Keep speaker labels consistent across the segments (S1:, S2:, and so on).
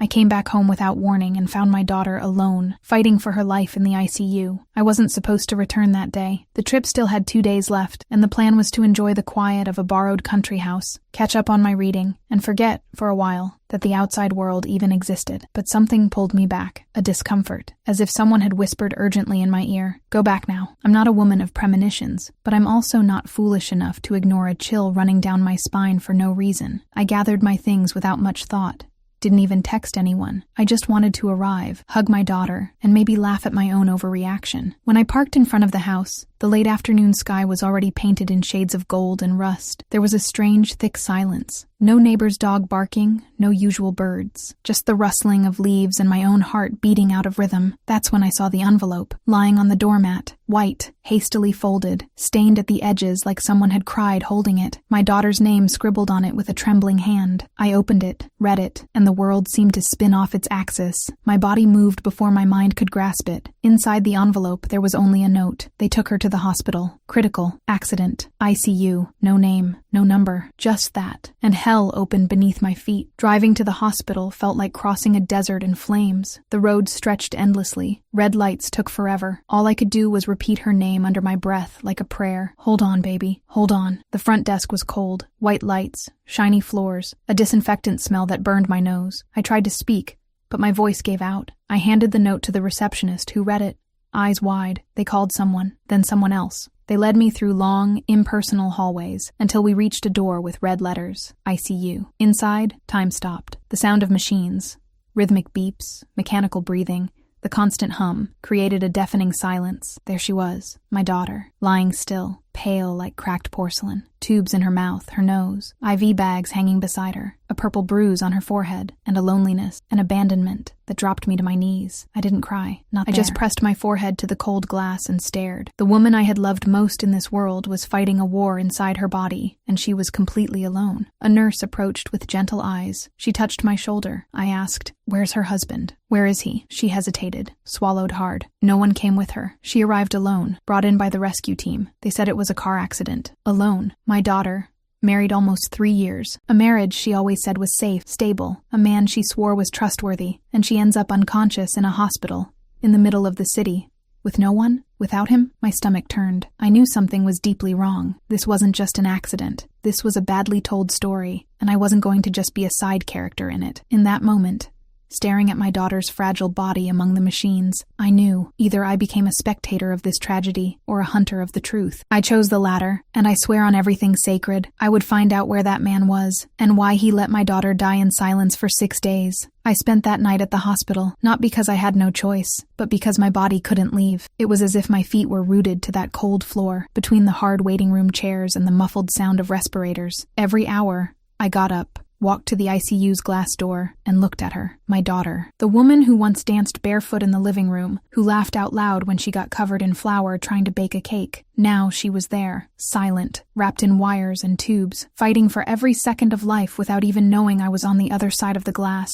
S1: I came back home without warning and found my daughter alone, fighting for her life in the ICU. I wasn't supposed to return that day. The trip still had 2 days left, and the plan was to enjoy the quiet of a borrowed country house, catch up on my reading, and forget, for a while, that the outside world even existed. But something pulled me back, a discomfort, as if someone had whispered urgently in my ear, "Go back now." I'm not a woman of premonitions, but I'm also not foolish enough to ignore a chill running down my spine for no reason. I gathered my things without much thought. Didn't even text anyone. I just wanted to arrive, hug my daughter, and maybe laugh at my own overreaction. When I parked in front of the house, the late afternoon sky was already painted in shades of gold and rust. There was a strange, thick silence. No neighbor's dog barking, no usual birds. Just the rustling of leaves and my own heart beating out of rhythm. That's when I saw the envelope, lying on the doormat, white, hastily folded, stained at the edges like someone had cried holding it. My daughter's name scribbled on it with a trembling hand. I opened it, read it, and the world seemed to spin off its axis. My body moved before my mind could grasp it. Inside the envelope, there was only a note. They took her to the hospital. Critical. Accident. ICU. No name. No number. Just that. And hell opened beneath my feet. Driving to the hospital felt like crossing a desert in flames. The road stretched endlessly. Red lights took forever. All I could do was repeat her name under my breath like a prayer. Hold on, baby. Hold on. The front desk was cold. White lights. Shiny floors. A disinfectant smell that burned my nose. I tried to speak, but my voice gave out. I handed the note to the receptionist, who read it. Eyes wide, they called someone, then someone else. They led me through long, impersonal hallways until we reached a door with red letters, ICU. Inside, time stopped. The sound of machines, rhythmic beeps, mechanical breathing, the constant hum, created a deafening silence. There she was, my daughter, lying still, pale like cracked porcelain, tubes in her mouth, her nose, IV bags hanging beside her, a purple bruise on her forehead, and a loneliness, an abandonment that dropped me to my knees. I didn't cry, not there. I just pressed my forehead to the cold glass and stared. The woman I had loved most in this world was fighting a war inside her body, and she was completely alone. A nurse approached with gentle eyes. She touched my shoulder. I asked, "Where's her husband? Where is he?" She hesitated, swallowed hard. No one came with her. She arrived alone, brought in by the rescue team. They said it was a car accident. Alone. My daughter, married almost 3 years. A marriage she always said was safe, stable. A man she swore was trustworthy. And she ends up unconscious in a hospital, in the middle of the city. With no one? Without him? My stomach turned. I knew something was deeply wrong. This wasn't just an accident. This was a badly told story, and I wasn't going to just be a side character in it. In that moment, staring at my daughter's fragile body among the machines, I knew either I became a spectator of this tragedy or a hunter of the truth. I chose the latter, and I swear on everything sacred, I would find out where that man was and why he let my daughter die in silence for 6 days. I spent that night at the hospital, not because I had no choice, but because my body couldn't leave. It was as if my feet were rooted to that cold floor, between the hard waiting room chairs and the muffled sound of respirators. Every hour, I got up, walked to the ICU's glass door, and looked at her, my daughter. The woman who once danced barefoot in the living room, who laughed out loud when she got covered in flour trying to bake a cake. Now she was there, silent, wrapped in wires and tubes, fighting for every second of life without even knowing I was on the other side of the glass,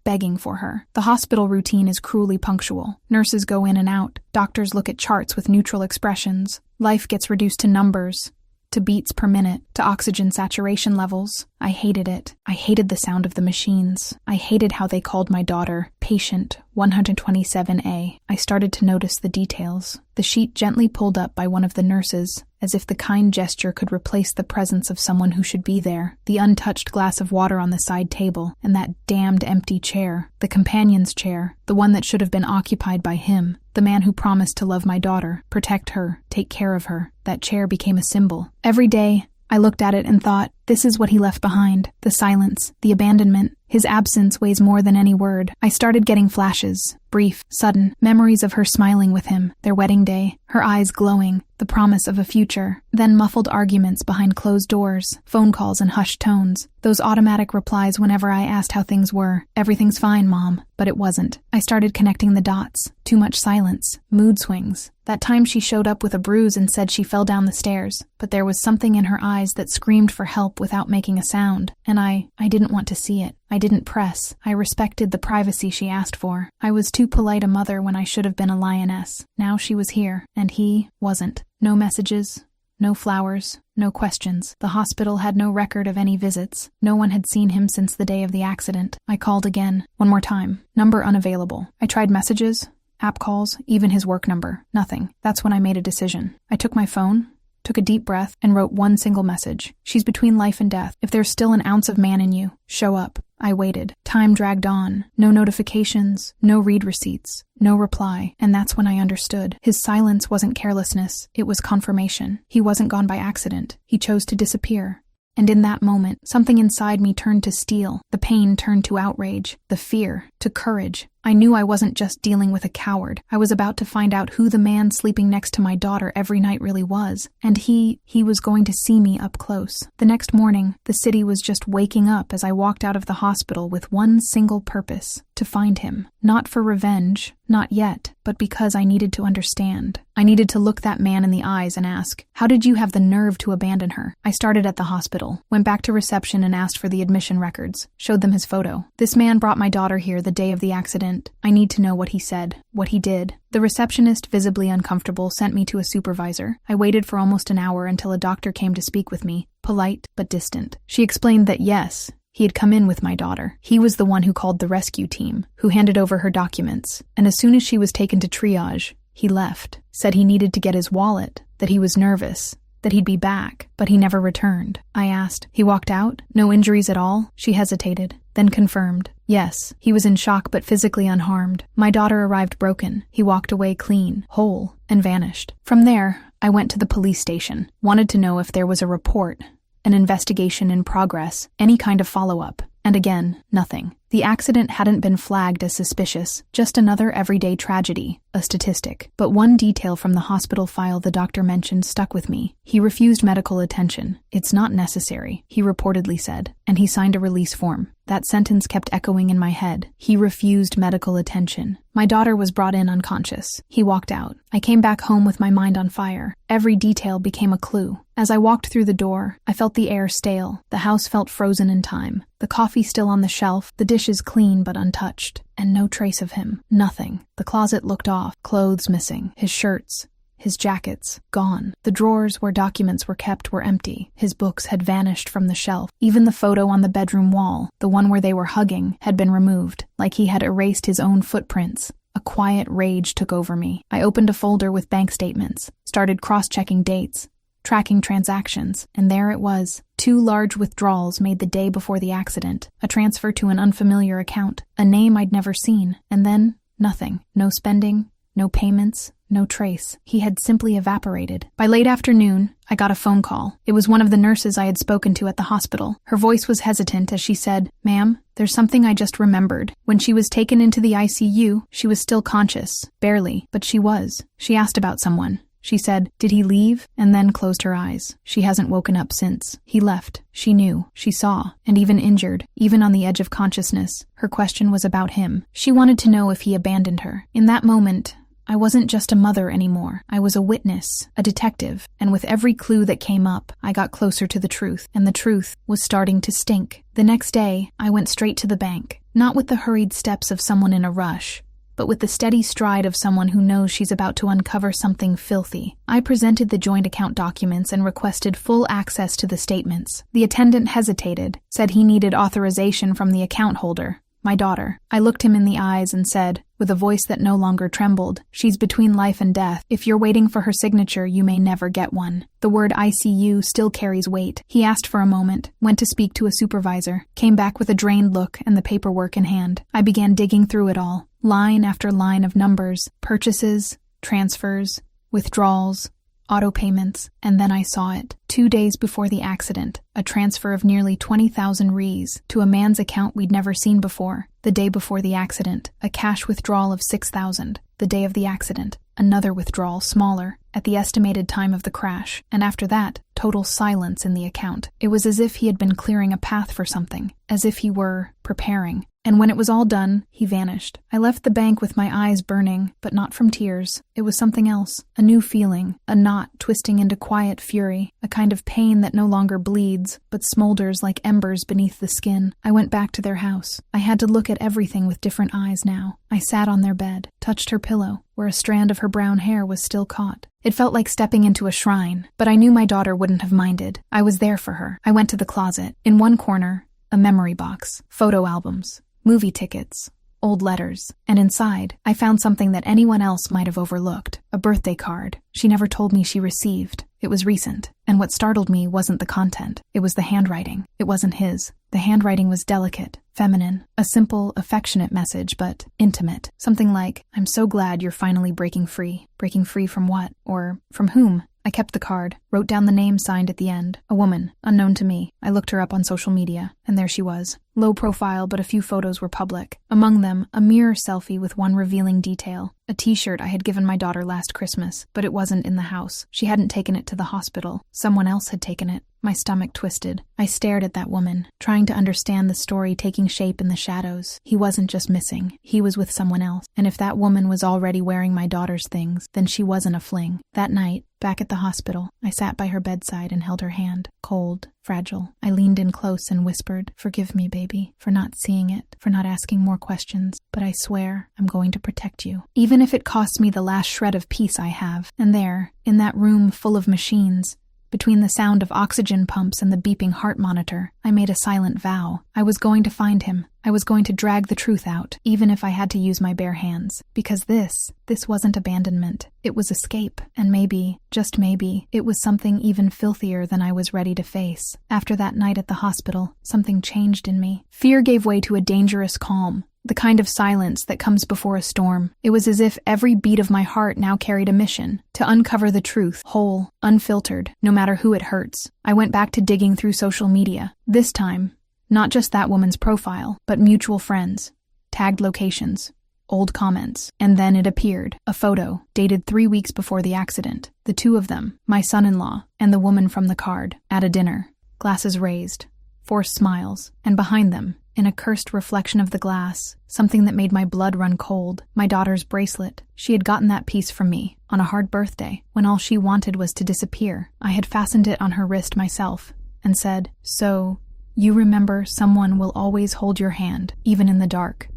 S1: begging for her. The hospital routine is cruelly punctual. Nurses go in and out. Doctors look at charts with neutral expressions. Life gets reduced to numbers, to beats per minute, to oxygen saturation levels. I hated it. I hated the sound of the machines. I hated how they called my daughter patient 127A. I started to notice the details. The sheet gently pulled up by one of the nurses, as if the kind gesture could replace the presence of someone who should be there. The untouched glass of water on the side table, and that damned empty chair, the companion's chair, the one that should have been occupied by him, the man who promised to love my daughter, protect her, take care of her. That chair became a symbol. Every day, I looked at it and thought, this is what he left behind. The silence, the abandonment. His absence weighs more than any word. I started getting flashes, brief, sudden, memories of her smiling with him, their wedding day, her eyes glowing, the promise of a future, then muffled arguments behind closed doors, phone calls in hushed tones, those automatic replies whenever I asked how things were. "Everything's fine, Mom," but it wasn't. I started connecting the dots. Too much silence, mood swings. That time she showed up with a bruise and said she fell down the stairs, but there was something in her eyes that screamed for help without making a sound, and I didn't want to see it. I didn't press. I respected the privacy she asked for. I was too polite a mother when I should have been a lioness. Now she was here, and he wasn't. No messages, No flowers, no questions. The hospital had no record of any visits. No one had seen him since the day of the accident. I called again. One more time. Number unavailable. I tried messages, app calls, even his work number. Nothing. That's when I made a decision. I took my phone, took a deep breath, and wrote one single message. She's between life and death. If there's still an ounce of man in you, show up. I waited. Time dragged on. No notifications, no read receipts, no reply. And that's when I understood. His silence wasn't carelessness. It was confirmation. He wasn't gone by accident. He chose to disappear. And in that moment, something inside me turned to steel. The pain turned to outrage. The fear to courage. I knew I wasn't just dealing with a coward. I was about to find out who the man sleeping next to my daughter every night really was. And he was going to see me up close. The next morning, the city was just waking up as I walked out of the hospital with one single purpose: to find him. Not for revenge, not yet, but because I needed to understand. I needed to look that man in the eyes and ask, how did you have the nerve to abandon her? I started at the hospital, went back to reception and asked for the admission records, showed them his photo. This man brought my daughter here the day of the accident. I need to know what he said, what he did. The receptionist, visibly uncomfortable, sent me to a supervisor. I waited for almost an hour until a doctor came to speak with me, polite but distant. She explained that yes, he had come in with my daughter. He was the one who called the rescue team, who handed over her documents. And as soon as she was taken to triage, he left, said he needed to get his wallet, that he was nervous, that he'd be back, but he never returned. I asked, he walked out? No injuries at all? She hesitated, then confirmed. Yes, he was in shock but physically unharmed. My daughter arrived broken. He walked away clean, whole, and vanished. From there, I went to the police station, wanted to know if there was a report, an investigation in progress, any kind of follow-up. And again, nothing. The accident hadn't been flagged as suspicious, just another everyday tragedy, a statistic. But one detail from the hospital file the doctor mentioned stuck with me. He refused medical attention. It's not necessary, he reportedly said, and he signed a release form. That sentence kept echoing in my head. He refused medical attention. My daughter was brought in unconscious. He walked out. I came back home with my mind on fire. Every detail became a clue. As I walked through the door, I felt the air stale. The house felt frozen in time. The coffee still on the shelf, the dishes clean but untouched, and no trace of him. Nothing. The closet looked off, clothes missing, his shirts, his jackets, gone. The drawers where documents were kept were empty. His books had vanished from the shelf. Even the photo on the bedroom wall, the one where they were hugging, had been removed, like he had erased his own footprints. A quiet rage took over me. I opened a folder with bank statements, started cross-checking dates, tracking transactions, and there it was. 2 large withdrawals made the day before the accident, a transfer to an unfamiliar account, a name I'd never seen, and then nothing. No spending, no payments, no trace. He had simply evaporated. By late afternoon, I got a phone call. It was one of the nurses I had spoken to at the hospital. Her voice was hesitant as she said, "Ma'am, there's something I just remembered. When she was taken into the ICU, she was still conscious. Barely, but she was. She asked about someone. She said, 'Did he leave?' and then closed her eyes. She hasn't woken up since. He left. She knew. She saw. And even injured, even on the edge of consciousness. Her question was about him. She wanted to know if he abandoned her. In that moment, I wasn't just a mother anymore. I was a witness, a detective, and with every clue that came up, I got closer to the truth, and the truth was starting to stink. The next day, I went straight to the bank, not with the hurried steps of someone in a rush, but with the steady stride of someone who knows she's about to uncover something filthy. I presented the joint account documents and requested full access to the statements. The attendant hesitated, said he needed authorization from the account holder, my daughter. I looked him in the eyes and said, with a voice that no longer trembled, "She's between life and death. If you're waiting for her signature, you may never get one." The word ICU still carries weight. He asked for a moment, went to speak to a supervisor, came back with a drained look and the paperwork in hand. I began digging through it all, line after line of numbers, purchases, transfers, withdrawals, auto payments, and then I saw it. 2 days before the accident, a transfer of nearly 20,000 Rs to a man's account we'd never seen before. The day before the accident, a cash withdrawal of 6,000. The day of the accident, another withdrawal smaller, at the estimated time of the crash, and after that, total silence in the account. It was as if he had been clearing a path for something, as if he were preparing. And when it was all done, he vanished. I left the bank with my eyes burning, but not from tears. It was something else, a new feeling, a knot twisting into quiet fury, a kind of pain that no longer bleeds, but smolders like embers beneath the skin. I went back to their house. I had to look at everything with different eyes now. I sat on their bed, touched her pillow, where a strand of her brown hair was still caught. It felt like stepping into a shrine, but I knew my daughter wouldn't have minded. I was there for her. I went to the closet. In one corner, a memory box, photo albums, movie tickets, old letters, and inside, I found something that anyone else might have overlooked, a birthday card she never told me she received. It was recent, and what startled me wasn't the content. It was the handwriting. It wasn't his. The handwriting was delicate, feminine, a simple, affectionate message, but intimate. Something like, "I'm so glad you're finally breaking free." Breaking free from what? Or from whom? I kept the card, wrote down the name signed at the end. A woman, unknown to me. I looked her up on social media, and there she was. Low profile, but a few photos were public. Among them, a mirror selfie with one revealing detail. A t-shirt I had given my daughter last Christmas, but it wasn't in the house. She hadn't taken it to the hospital. Someone else had taken it. My stomach twisted. I stared at that woman, trying to understand the story taking shape in the shadows. He wasn't just missing. He was with someone else. And if that woman was already wearing my daughter's things, then she wasn't a fling. That night, back at the hospital, I sat by her bedside and held her hand. Cold, fragile. I leaned in close and whispered, "Forgive me, baby, for not seeing it, for not asking more questions, but I swear I'm going to protect you, even if it costs me the last shred of peace I have." And there, in that room full of machines, between the sound of oxygen pumps and the beeping heart monitor, I made a silent vow. I was going to find him. I was going to drag the truth out, even if I had to use my bare hands. Because this wasn't abandonment. It was escape. And maybe, just maybe, it was something even filthier than I was ready to face. After that night at the hospital, something changed in me. Fear gave way to a dangerous calm. The kind of silence that comes before a storm. It was as if every beat of my heart now carried a mission, to uncover the truth, whole, unfiltered, no matter who it hurts. I went back to digging through social media. This time, not just that woman's profile, but mutual friends, tagged locations, old comments. And then it appeared, a photo, dated 3 weeks before the accident. The two of them, my son-in-law, and the woman from the card, at a dinner, glasses raised, forced smiles, and behind them, in a cursed reflection of the glass, something that made my blood run cold, my daughter's bracelet. She had gotten that piece from me, on a hard birthday, when all she wanted was to disappear. I had fastened it on her wrist myself, and said, "So, you remember someone will always hold your hand, even in the dark."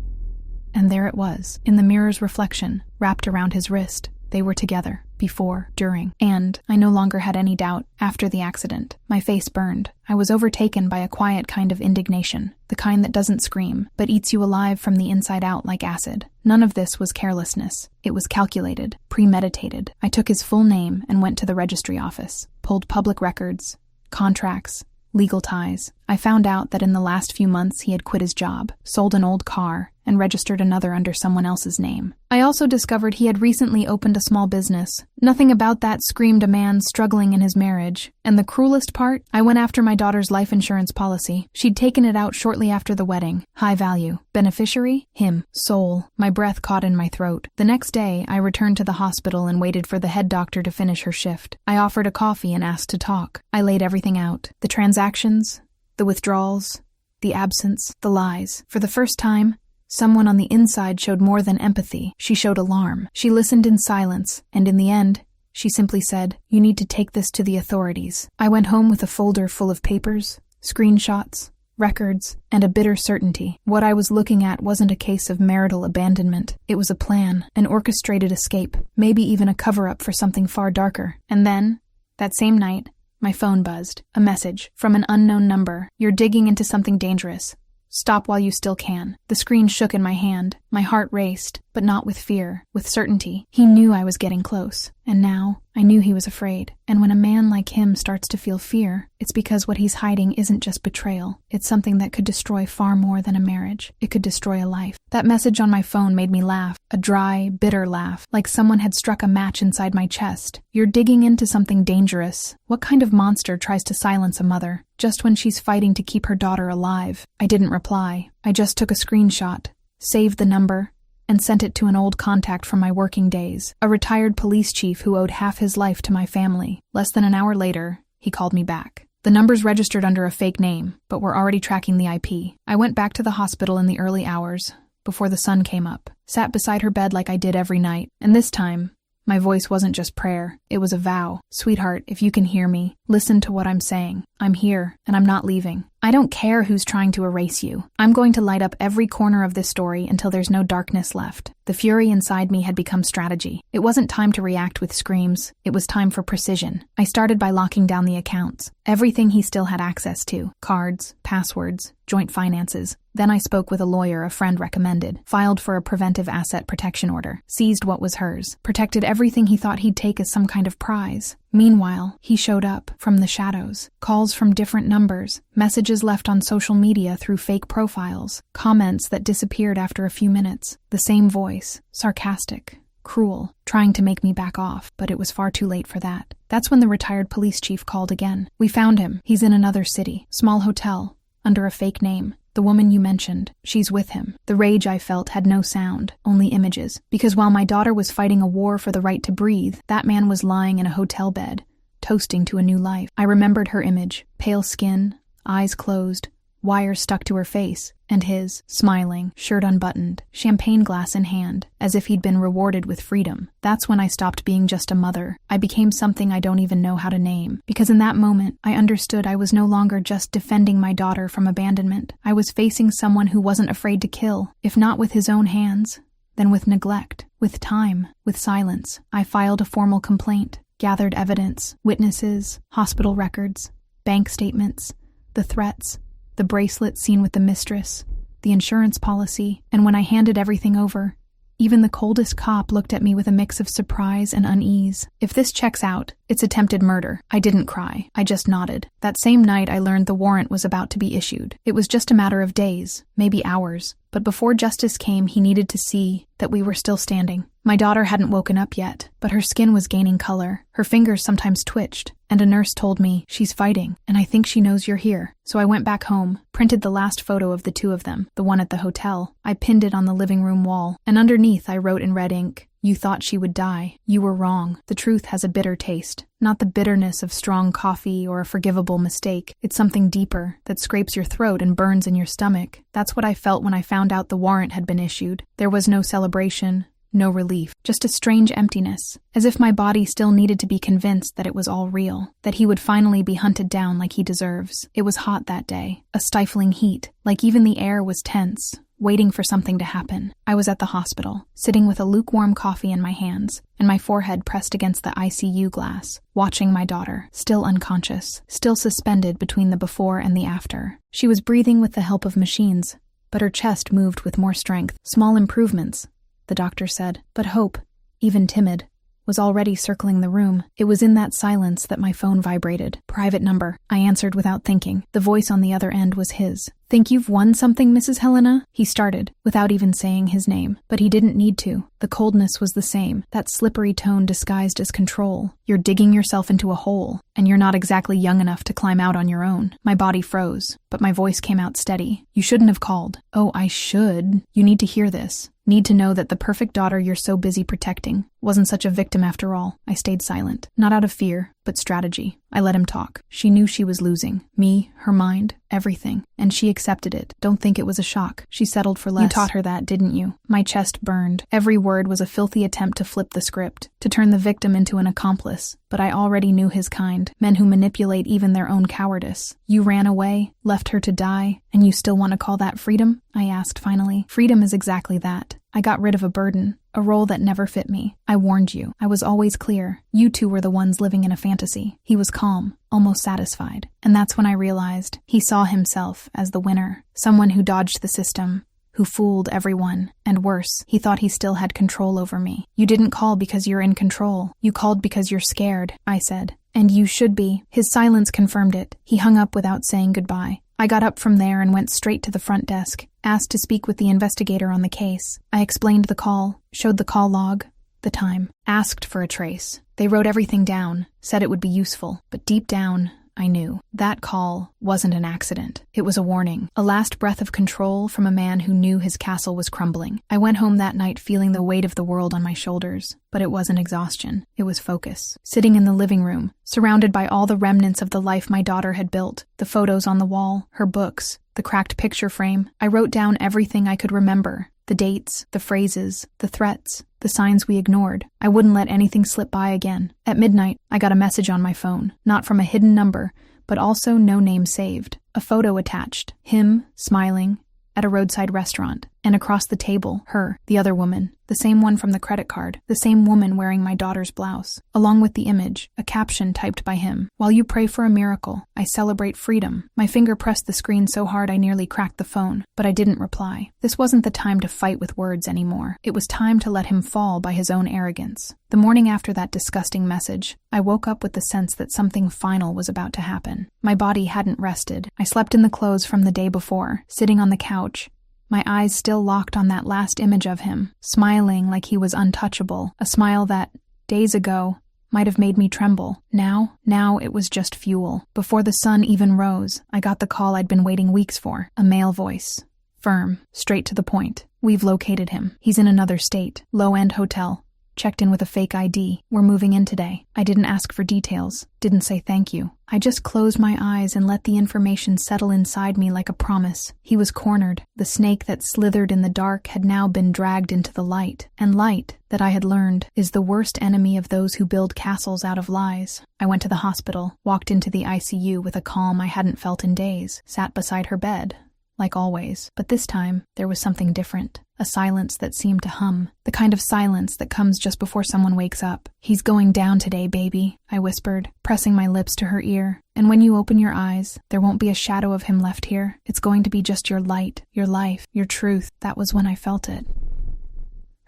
S1: And there it was, in the mirror's reflection, wrapped around his wrist. They were together, before, during, and I no longer had any doubt, after the accident. My face burned. I was overtaken by a quiet kind of indignation, the kind that doesn't scream, but eats you alive from the inside out like acid. None of this was carelessness. It was calculated, premeditated. I took his full name and went to the registry office, pulled public records, contracts, legal ties. I found out that in the last few months he had quit his job, sold an old car, and registered another under someone else's name. I also discovered he had recently opened a small business. Nothing about that screamed a man struggling in his marriage. And the cruelest part? I went after my daughter's life insurance policy. She'd taken it out shortly after the wedding. High value. Beneficiary? Him. Soul. My breath caught in my throat. The next day, I returned to the hospital and waited for the head doctor to finish her shift. I offered a coffee and asked to talk. I laid everything out. The transactions, the withdrawals, the absence, the lies. For the first time, someone on the inside showed more than empathy. She showed alarm. She listened in silence, and in the end, she simply said, "You need to take this to the authorities." I went home with a folder full of papers, screenshots, records, and a bitter certainty. What I was looking at wasn't a case of marital abandonment. It was a plan, an orchestrated escape, maybe even a cover-up for something far darker. And then, that same night, my phone buzzed. A message from an unknown number. "You're digging into something dangerous. Stop while you still can." The screen shook in my hand. My heart raced, but not with fear, with certainty. He knew I was getting close, and now I knew he was afraid. And when a man like him starts to feel fear, it's because what he's hiding isn't just betrayal. It's something that could destroy far more than a marriage. It could destroy a life. That message on my phone made me laugh, a dry, bitter laugh, like someone had struck a match inside my chest. "You're digging into something dangerous. What kind of monster tries to silence a mother, just when she's fighting to keep her daughter alive?" I didn't reply. I just took a screenshot, saved the number, and sent it to an old contact from my working days, a retired police chief who owed half his life to my family. Less than an hour later, he called me back. The numbers registered under a fake name, but were already tracking the IP. I went back to the hospital in the early hours, before the sun came up, sat beside her bed like I did every night, and this time, my voice wasn't just prayer, it was a vow. Sweetheart, if you can hear me, listen to what I'm saying. I'm here, and I'm not leaving. I don't care who's trying to erase you. I'm going to light up every corner of this story until there's no darkness left. The fury inside me had become strategy. It wasn't time to react with screams. It was time for precision. I started by locking down the accounts. Everything he still had access to. Cards, passwords, joint finances. Then I spoke with a lawyer a friend recommended, filed for a preventive asset protection order, seized what was hers, protected everything he thought he'd take as some kind of prize. Meanwhile, he showed up from the shadows. Calls from different numbers, messages left on social media through fake profiles, comments that disappeared after a few minutes. The same voice, sarcastic, cruel, trying to make me back off, but it was far too late for that. That's when the retired police chief called again. We found him. He's in another city, small hotel, under a fake name. The woman you mentioned, she's with him. The rage I felt had no sound, only images. Because while my daughter was fighting a war for the right to breathe, that man was lying in a hotel bed, toasting to a new life. I remembered her image, pale skin, eyes closed, wires stuck to her face, and his, smiling, shirt unbuttoned, champagne glass in hand, as if he'd been rewarded with freedom. That's when I stopped being just a mother. I became something I don't even know how to name. Because in that moment, I understood I was no longer just defending my daughter from abandonment. I was facing someone who wasn't afraid to kill, if not with his own hands, then with neglect, with time, with silence. I filed a formal complaint, gathered evidence, witnesses, hospital records, bank statements, the threats, the bracelet seen with the mistress, the insurance policy, and when I handed everything over, even the coldest cop looked at me with a mix of surprise and unease. If this checks out, it's attempted murder. I didn't cry. I just nodded. That same night, I learned the warrant was about to be issued. It was just a matter of days, maybe hours. But before justice came, he needed to see that we were still standing. My daughter hadn't woken up yet, but her skin was gaining color. Her fingers sometimes twitched, and a nurse told me, she's fighting, and I think she knows you're here. So I went back home, printed the last photo of the two of them, the one at the hotel. I pinned it on the living room wall, and underneath I wrote in red ink, "You thought she would die. You were wrong. The truth has a bitter taste. Not the bitterness of strong coffee or a forgivable mistake. It's something deeper that scrapes your throat and burns in your stomach." That's what I felt when I found out the warrant had been issued. There was no celebration, no relief, just a strange emptiness, as if my body still needed to be convinced that it was all real, that he would finally be hunted down like he deserves. It was hot that day, a stifling heat, like even the air was tense, waiting for something to happen. I was at the hospital, sitting with a lukewarm coffee in my hands, and my forehead pressed against the ICU glass, watching my daughter, still unconscious, still suspended between the before and the after. She was breathing with the help of machines, but her chest moved with more strength. Small improvements, the doctor said, but hope, even timid, was already circling the room. It was in that silence that my phone vibrated. Private number. I answered without thinking. The voice on the other end was his. "Think you've won something, Mrs. Helena?" He started, without even saying his name. But he didn't need to. The coldness was the same, that slippery tone disguised as control. "You're digging yourself into a hole, and you're not exactly young enough to climb out on your own." My body froze, but my voice came out steady. "You shouldn't have called." "Oh, I should. You need to hear this. Need to know that the perfect daughter you're so busy protecting wasn't such a victim after all." I stayed silent, not out of fear, but strategy. I let him talk. She knew she was losing. Me, her mind, everything. And she accepted it. Don't think it was a shock. She settled for less. You taught her that, didn't you? My chest burned. Every word was a filthy attempt to flip the script, to turn the victim into an accomplice. But I already knew his kind, men who manipulate even their own cowardice. "You ran away, left her to die, and you still want to call that freedom?" I asked finally. "Freedom is exactly that. I got rid of a burden, a role that never fit me. I warned you. I was always clear. You two were the ones living in a fantasy." He was calm, almost satisfied. And that's when I realized he saw himself as the winner, someone who dodged the system, who fooled everyone, and worse, he thought he still had control over me. "You didn't call because you're in control. You called because you're scared," I said. "And you should be." His silence confirmed it. He hung up without saying goodbye. I got up from there and went straight to the front desk, asked to speak with the investigator on the case. I explained the call, showed the call log, the time, asked for a trace. They wrote everything down, said it would be useful, but deep down, I knew. That call wasn't an accident. It was a warning, a last breath of control from a man who knew his castle was crumbling. I went home that night feeling the weight of the world on my shoulders, but it wasn't exhaustion. It was focus. Sitting in the living room, surrounded by all the remnants of the life my daughter had built, the photos on the wall, her books, the cracked picture frame, I wrote down everything I could remember. The dates, the phrases, the threats, the signs we ignored. I wouldn't let anything slip by again. At midnight, I got a message on my phone, not from a hidden number, but also no name saved. A photo attached, him, smiling, at a roadside restaurant, and across the table, her, the other woman, the same one from the credit card, the same woman wearing my daughter's blouse. Along with the image, a caption typed by him. While you pray for a miracle, I celebrate freedom. My finger pressed the screen so hard I nearly cracked the phone, but I didn't reply. This wasn't the time to fight with words anymore. It was time to let him fall by his own arrogance. The morning after that disgusting message, I woke up with the sense that something final was about to happen. My body hadn't rested. I slept in the clothes from the day before, sitting on the couch, my eyes still locked on that last image of him, smiling like he was untouchable, a smile that, days ago, might have made me tremble. Now it was just fuel. Before the sun even rose, I got the call I'd been waiting weeks for, a male voice. Firm, straight to the point. We've located him. He's in another state, low-end hotel. Checked in with a fake ID. We're moving in today. I didn't ask for details. Didn't say thank you. I just closed my eyes and let the information settle inside me like a promise. He was cornered. The snake that slithered in the dark had now been dragged into the light. And light, that I had learned, is the worst enemy of those who build castles out of lies. I went to the hospital, walked into the ICU with a calm I hadn't felt in days, sat beside her bed, like always. But this time, there was something different. A silence that seemed to hum. The kind of silence that comes just before someone wakes up. He's going down today, baby, I whispered, pressing my lips to her ear. And when you open your eyes, there won't be a shadow of him left here. It's going to be just your light, your life, your truth. That was when I felt it.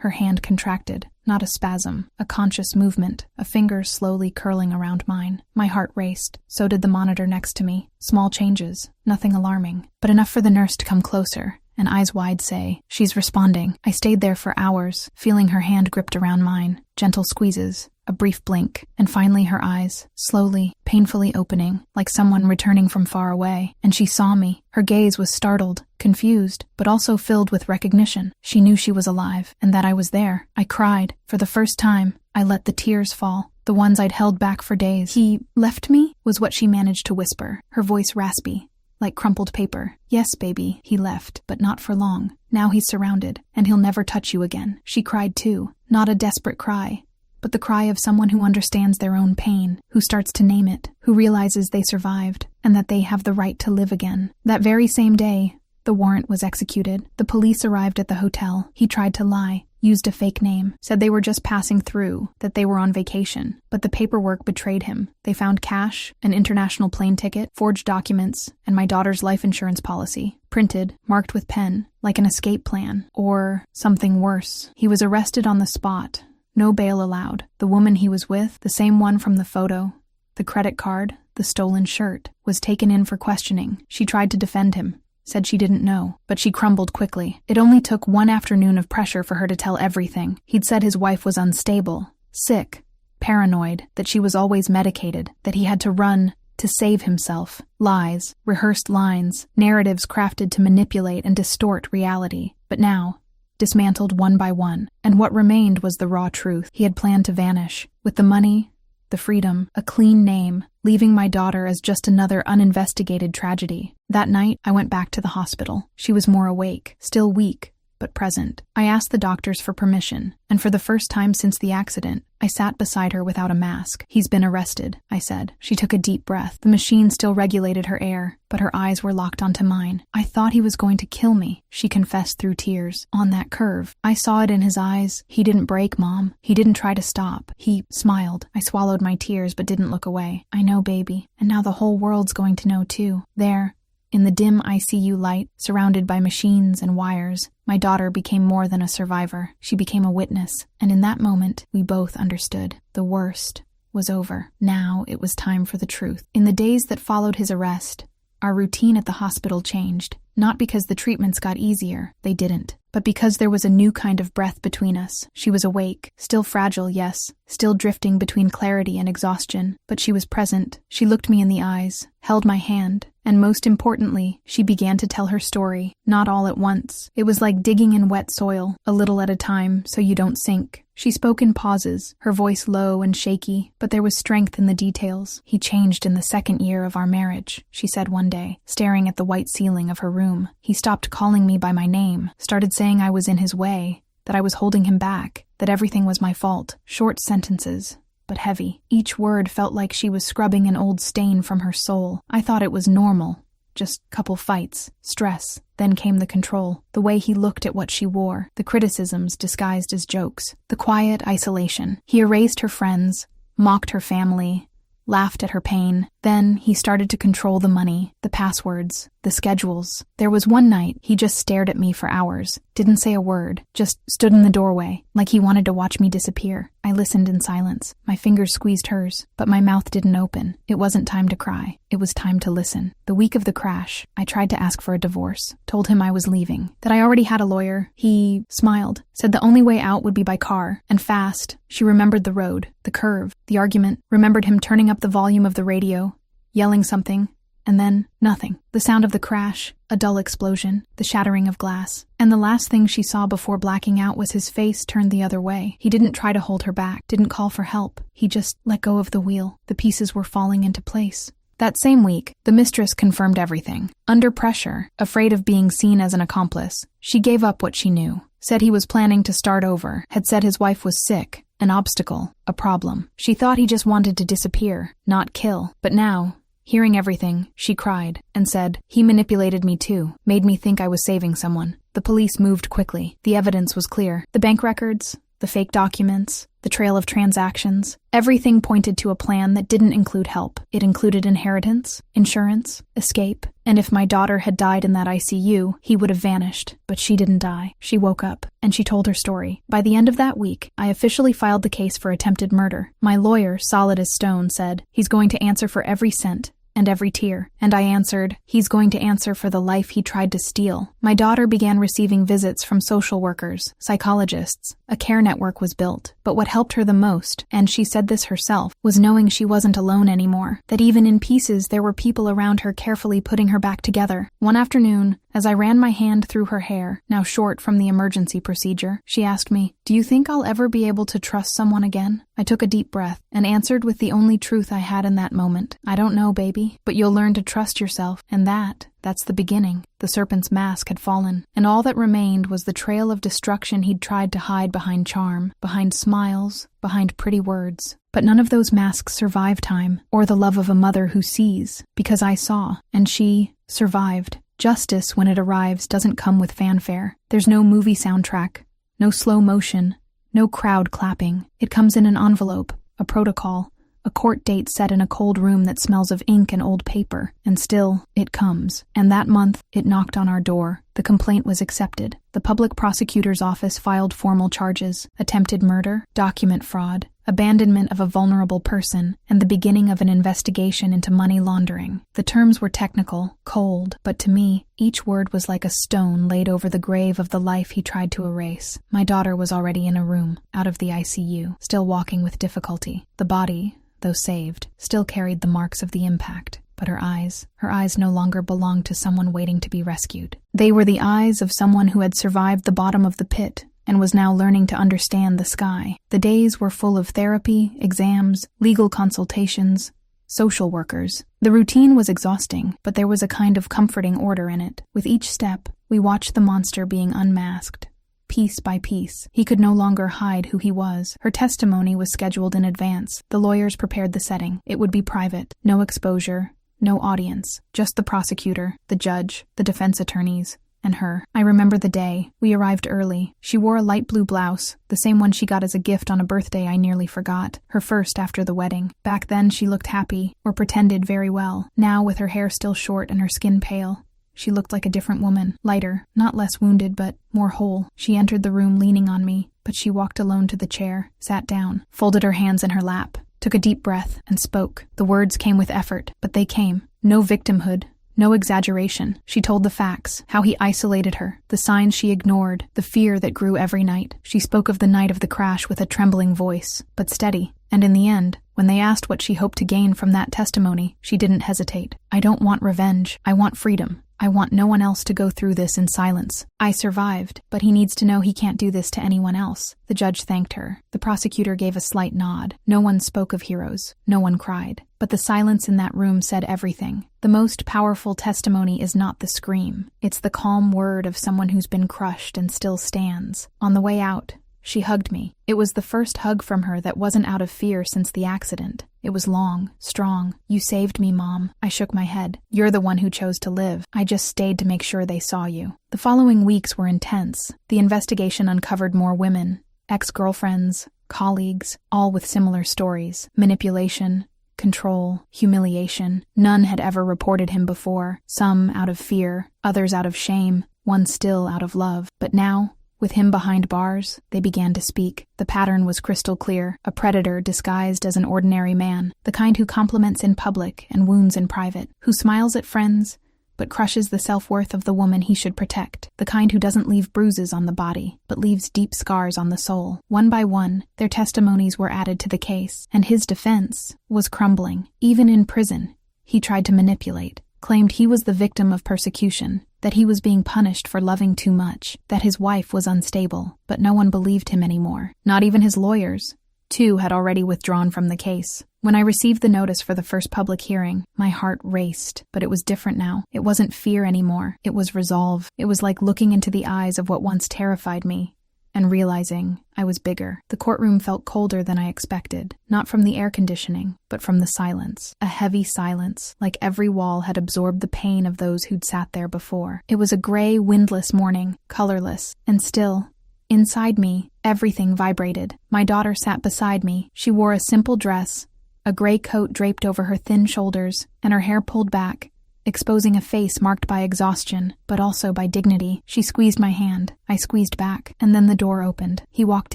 S1: Her hand contracted, not a spasm, a conscious movement, a finger slowly curling around mine. My heart raced. So did the monitor next to me. Small changes, nothing alarming, but enough for the nurse to come closer, and eyes wide say, "She's responding." I stayed there for hours, feeling her hand gripped around mine, gentle squeezes, a brief blink, and finally her eyes, slowly, painfully opening, like someone returning from far away. And she saw me. Her gaze was startled, confused, but also filled with recognition. She knew she was alive, and that I was there. I cried. For the first time, I let the tears fall, the ones I'd held back for days. "He left me?" was what she managed to whisper, her voice raspy, like crumpled paper. "Yes, baby, he left, but not for long. Now he's surrounded, and he'll never touch you again." She cried too, not a desperate cry, but the cry of someone who understands their own pain, who starts to name it, who realizes they survived, and that they have the right to live again. That very same day, the warrant was executed. The police arrived at the hotel. He tried to lie, used a fake name, said they were just passing through, that they were on vacation. But the paperwork betrayed him. They found cash, an international plane ticket, forged documents, and my daughter's life insurance policy, printed, marked with pen, like an escape plan, or something worse. He was arrested on the spot. No bail allowed. The woman he was with, the same one from the photo, the credit card, the stolen shirt, was taken in for questioning. She tried to defend him, said she didn't know, but she crumbled quickly. It only took one afternoon of pressure for her to tell everything. He'd said his wife was unstable, sick, paranoid, that she was always medicated, that he had to run to save himself. Lies, rehearsed lines, narratives crafted to manipulate and distort reality. But now, dismantled one by one, and what remained was the raw truth. He had planned to vanish, with the money, the freedom, a clean name, leaving my daughter as just another uninvestigated tragedy. That night, I went back to the hospital. She was more awake, still weak, but present. I asked the doctors for permission, and for the first time since the accident, I sat beside her without a mask. "He's been arrested," I said. She took a deep breath. The machine still regulated her air, but her eyes were locked onto mine. "I thought he was going to kill me," she confessed through tears. "On that curve. I saw it in his eyes. He didn't break, Mom. He didn't try to stop. He smiled." I swallowed my tears but didn't look away. "I know, baby. And now the whole world's going to know too." There, in the dim ICU light, surrounded by machines and wires, my daughter became more than a survivor. She became a witness, and in that moment, we both understood. The worst was over. Now it was time for the truth. In the days that followed his arrest, Our routine at the hospital changed. Not because the treatments got easier, they didn't, but because there was a new kind of breath between us. She was awake, still fragile, yes, still drifting between clarity and exhaustion, but she was present. She looked me in the eyes, held my hand, and most importantly, she began to tell her story, not all at once. It was like digging in wet soil, a little at a time, so you don't sink. She spoke in pauses, her voice low and shaky, but there was strength in the details. "He changed in the second year of our marriage," she said one day, staring at the white ceiling of her room. "He stopped calling me by my name, started saying I was in his way, that I was holding him back, that everything was my fault." Short sentences, but heavy. Each word felt like she was scrubbing an old stain from her soul. I thought it was normal. Just couple fights, stress. Then came the control, the way he looked at what she wore, the criticisms disguised as jokes, the quiet isolation. He erased her friends, mocked her family, laughed at her pain. Then he started to control the money, the passwords, the schedules. There was one night he just stared at me for hours, didn't say a word, just stood in the doorway, like he wanted to watch me disappear. I listened in silence. My fingers squeezed hers, but my mouth didn't open. It wasn't time to cry. It was time to listen. The week of the crash, I tried to ask for a divorce, told him I was leaving, that I already had a lawyer. He smiled, said the only way out would be by car, and fast. She remembered the road, the curve, the argument, remembered him turning up the volume of the radio, yelling something, and then nothing. The sound of the crash, a dull explosion, the shattering of glass. And the last thing she saw before blacking out was his face turned the other way. He didn't try to hold her back, didn't call for help. He just let go of the wheel. The pieces were falling into place. That same week, the mistress confirmed everything. Under pressure, afraid of being seen as an accomplice, she gave up what she knew. Said he was planning to start over, had said his wife was sick, an obstacle, a problem. She thought he just wanted to disappear, not kill. But now, hearing everything, she cried and said, "He manipulated me too, made me think I was saving someone." The police moved quickly. The evidence was clear. The bank records, the fake documents, the trail of transactions. Everything pointed to a plan that didn't include help. It included inheritance, insurance, escape, and if my daughter had died in that ICU, he would have vanished. But she didn't die. She woke up, and she told her story. By the end of that week, I officially filed the case for attempted murder. My lawyer, solid as stone, said, "He's going to answer for every cent and every tear." And I answered, "He's going to answer for the life he tried to steal." My daughter began receiving visits from social workers, psychologists. A care network was built. But what helped her the most, and she said this herself, was knowing she wasn't alone anymore. That even in pieces, there were people around her carefully putting her back together. One afternoon, as I ran my hand through her hair, now short from the emergency procedure, she asked me, "Do you think I'll ever be able to trust someone again?" I took a deep breath and answered with the only truth I had in that moment. "I don't know, baby, but you'll learn to trust yourself, and that's the beginning." The serpent's mask had fallen, and all that remained was the trail of destruction he'd tried to hide behind charm, behind smiles, behind pretty words. But none of those masks survive time, or the love of a mother who sees, because I saw, and she survived. Justice, when it arrives, doesn't come with fanfare. There's no movie soundtrack, no slow motion, no crowd clapping. It comes in an envelope, a protocol, a court date set in a cold room that smells of ink and old paper. And still, it comes. And that month, it knocked on our door. The complaint was accepted. The public prosecutor's office filed formal charges: attempted murder, document fraud, abandonment of a vulnerable person, and the beginning of an investigation into money laundering. The terms were technical, cold, but to me, each word was like a stone laid over the grave of the life he tried to erase. My daughter was already in a room, out of the ICU, still walking with difficulty. The body, though saved, still carried the marks of the impact. But her eyes no longer belonged to someone waiting to be rescued. They were the eyes of someone who had survived the bottom of the pit and was now learning to understand the sky. The days were full of therapy, exams, legal consultations, social workers. The routine was exhausting, but there was a kind of comforting order in it. With each step, we watched the monster being unmasked. Piece by piece, he could no longer hide who he was. Her testimony was scheduled in advance. The lawyers prepared the setting. It would be private, no exposure, no audience, just the prosecutor, the judge, the defense attorneys, and her. I remember the day. We arrived early. She wore a light blue blouse, the same one she got as a gift on a birthday I nearly forgot, her first after the wedding. Back then she looked happy, or pretended very well. Now, with her hair still short and her skin pale, she looked like a different woman, lighter, not less wounded, but more whole. She entered the room leaning on me, but she walked alone to the chair, sat down, folded her hands in her lap, took a deep breath, and spoke. The words came with effort, but they came. No victimhood, No exaggeration. She told the facts, how he isolated her, the signs she ignored, the fear that grew every night. She spoke of the night of the crash with a trembling voice, but steady. And in the end, when they asked what she hoped to gain from that testimony, she didn't hesitate. I don't want revenge. I want freedom. I want no one else to go through this in silence. I survived, but he needs to know he can't do this to anyone else. The judge thanked her. The prosecutor gave a slight nod. No one spoke of heroes. No one cried. But the silence in that room said everything. The most powerful testimony is not the scream. It's the calm word of someone who's been crushed and still stands. On the way out, she hugged me. It was the first hug from her that wasn't out of fear since the accident. It was long, strong. You saved me, Mom. I shook my head. You're the one who chose to live. I just stayed to make sure they saw you. The following weeks were intense. The investigation uncovered more women, ex-girlfriends, colleagues, all with similar stories. Manipulation, control, humiliation. None had ever reported him before. Some out of fear, others out of shame, one still out of love. But now, with him behind bars, they began to speak. The pattern was crystal clear, a predator disguised as an ordinary man, the kind who compliments in public and wounds in private, who smiles at friends, but crushes the self-worth of the woman he should protect, the kind who doesn't leave bruises on the body, but leaves deep scars on the soul. One by one, their testimonies were added to the case, and his defense was crumbling. Even in prison, he tried to manipulate, claimed he was the victim of persecution, that he was being punished for loving too much, that his wife was unstable, but no one believed him anymore. Not even his lawyers. 2 had already withdrawn from the case. When I received the notice for the first public hearing, my heart raced, but it was different now. It wasn't fear anymore. It was resolve. It was like looking into the eyes of what once terrified me and realizing I was bigger. The courtroom felt colder than I expected, not from the air conditioning, but from the silence. A heavy silence, like every wall had absorbed the pain of those who'd sat there before. It was a gray, windless morning, colorless, and still, inside me, everything vibrated. My daughter sat beside me. She wore a simple dress, a gray coat draped over her thin shoulders, and her hair pulled back, exposing a face marked by exhaustion, but also by dignity. She squeezed my hand. I squeezed back, and then the door opened. He walked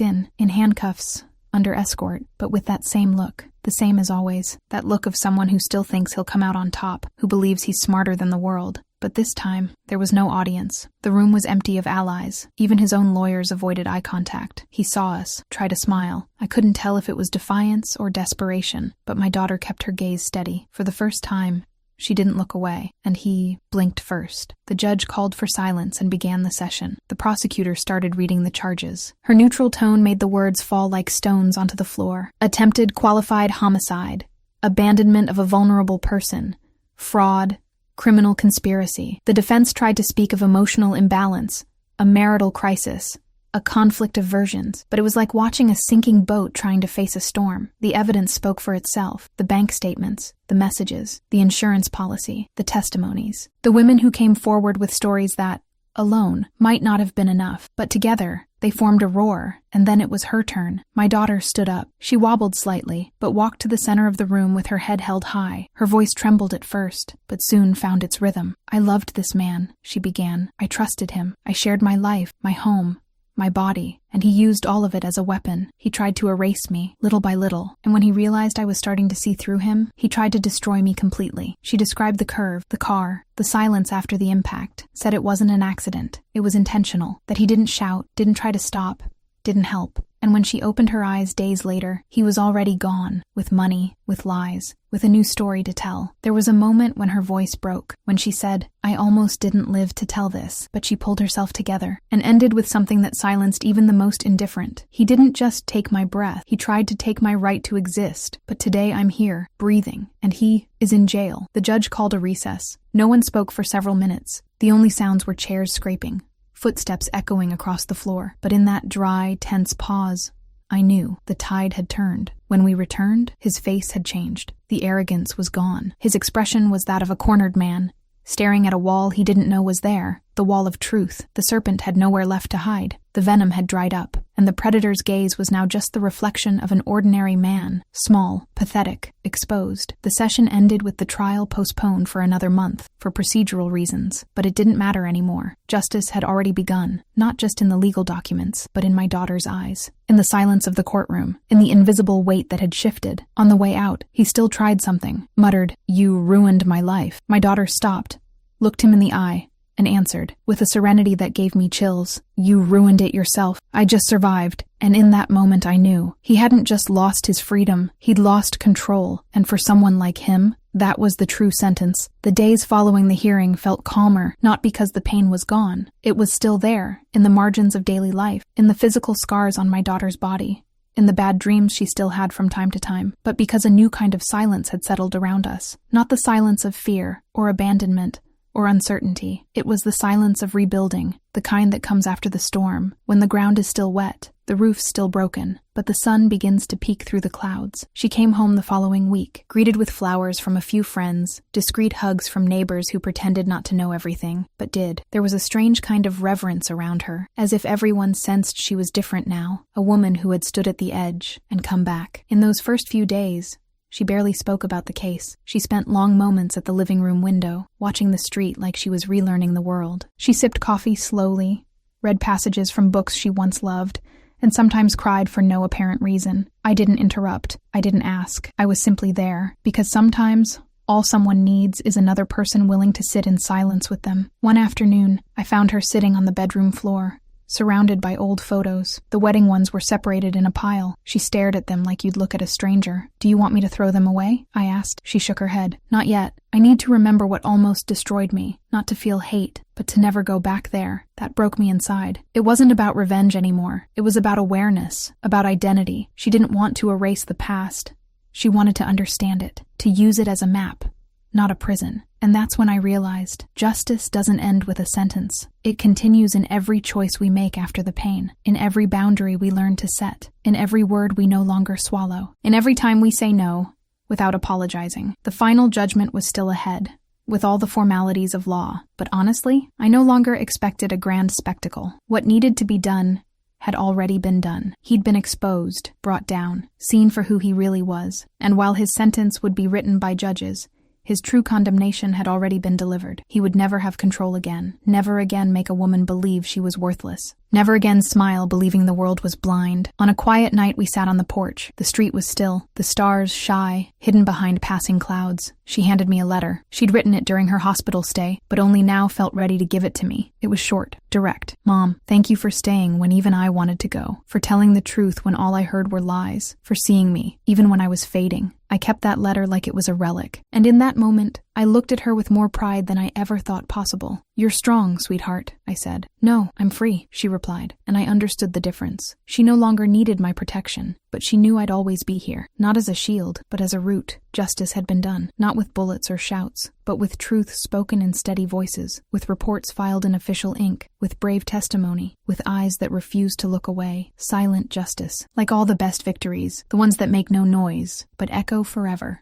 S1: in handcuffs, under escort, but with that same look, the same as always, that look of someone who still thinks he'll come out on top, who believes he's smarter than the world. But this time, there was no audience. The room was empty of allies. Even his own lawyers avoided eye contact. He saw us, tried to smile. I couldn't tell if it was defiance or desperation, but my daughter kept her gaze steady. For the first time, she didn't look away, and he blinked first. The judge called for silence and began the session. The prosecutor started reading the charges. Her neutral tone made the words fall like stones onto the floor. Attempted qualified homicide, abandonment of a vulnerable person, fraud, criminal conspiracy. The defense tried to speak of emotional imbalance, a marital crisis, a conflict of versions, but it was like watching a sinking boat trying to face a storm. The evidence spoke for itself. The bank statements, the messages, the insurance policy, the testimonies. The women who came forward with stories that, alone, might not have been enough, but together, they formed a roar, and then it was her turn. My daughter stood up. She wobbled slightly, but walked to the center of the room with her head held high. Her voice trembled at first, but soon found its rhythm. I loved this man, she began. I trusted him. I shared my life, my home, my body, and he used all of it as a weapon. He tried to erase me, little by little, and when he realized I was starting to see through him, he tried to destroy me completely. She described the curve, the car, the silence after the impact, said it wasn't an accident, it was intentional, that he didn't shout, didn't try to stop, didn't help. And when she opened her eyes days later, he was already gone, with money, with lies, with a new story to tell. There was a moment when her voice broke, when she said, I almost didn't live to tell this, but she pulled herself together, and ended with something that silenced even the most indifferent. He didn't just take my breath, he tried to take my right to exist, but today I'm here, breathing, and he is in jail. The judge called a recess. No one spoke for several minutes. The only sounds were chairs scraping, footsteps echoing across the floor. But in that dry, tense pause, I knew the tide had turned. When we returned, his face had changed. The arrogance was gone. His expression was that of a cornered man, staring at a wall he didn't know was there, the wall of truth. The serpent had nowhere left to hide. The venom had dried up, and the predator's gaze was now just the reflection of an ordinary man, small, pathetic, exposed. The session ended with the trial postponed for another month, for procedural reasons, but it didn't matter anymore. Justice had already begun, not just in the legal documents, but in my daughter's eyes, in the silence of the courtroom, in the invisible weight that had shifted. On the way out, he still tried something, muttered, "You ruined my life." My daughter stopped, looked him in the eye, and answered, with a serenity that gave me chills, "You ruined it yourself. I just survived." And in that moment I knew. He hadn't just lost his freedom, he'd lost control, and for someone like him, that was the true sentence. The days following the hearing felt calmer, not because the pain was gone. It was still there, in the margins of daily life, in the physical scars on my daughter's body, in the bad dreams she still had from time to time, but because a new kind of silence had settled around us. Not the silence of fear, or abandonment, or uncertainty. It was the silence of rebuilding, the kind that comes after the storm, when the ground is still wet, the roof's still broken, but the sun begins to peek through the clouds. She came home the following week, greeted with flowers from a few friends, discreet hugs from neighbors who pretended not to know everything, but did. There was a strange kind of reverence around her, as if everyone sensed she was different now, a woman who had stood at the edge and come back. In those first few days, she barely spoke about the case. She spent long moments at the living room window, watching the street like she was relearning the world. She sipped coffee slowly, read passages from books she once loved, and sometimes cried for no apparent reason. I didn't interrupt. I didn't ask. I was simply there, because sometimes all someone needs is another person willing to sit in silence with them. One afternoon, I found her sitting on the bedroom floor, surrounded by old photos. The wedding ones were separated in a pile. She stared at them like you'd look at a stranger. "Do you want me to throw them away?" I asked. She shook her head. "Not yet. I need to remember what almost destroyed me. Not to feel hate, but to never go back there. That broke me inside." It wasn't about revenge anymore. It was about awareness, about identity. She didn't want to erase the past. She wanted to understand it, to use it as a map, not a prison. And that's when I realized justice doesn't end with a sentence. It continues in every choice we make after the pain, in every boundary we learn to set, in every word we no longer swallow, in every time we say no without apologizing. The final judgment was still ahead, with all the formalities of law. But honestly, I no longer expected a grand spectacle. What needed to be done had already been done. He'd been exposed, brought down, seen for who he really was. And while his sentence would be written by judges, his true condemnation had already been delivered. He would never have control again, never again make a woman believe she was worthless, never again smile believing the world was blind. On a quiet night we sat on the porch. The street was still, the stars shy, hidden behind passing clouds. She handed me a letter. She'd written it during her hospital stay, but only now felt ready to give it to me. It was short, direct. "Mom, thank you for staying when even I wanted to go, for telling the truth when all I heard were lies, for seeing me, even when I was fading." I kept that letter like it was a relic, and in that moment, I looked at her with more pride than I ever thought possible. "You're strong, sweetheart," I said. "No, I'm free," she replied, and I understood the difference. She no longer needed my protection, but she knew I'd always be here, not as a shield, but as a root. Justice had been done, not with bullets or shouts, but with truth spoken in steady voices, with reports filed in official ink, with brave testimony, with eyes that refused to look away. Silent justice, like all the best victories, the ones that make no noise, but echo forever.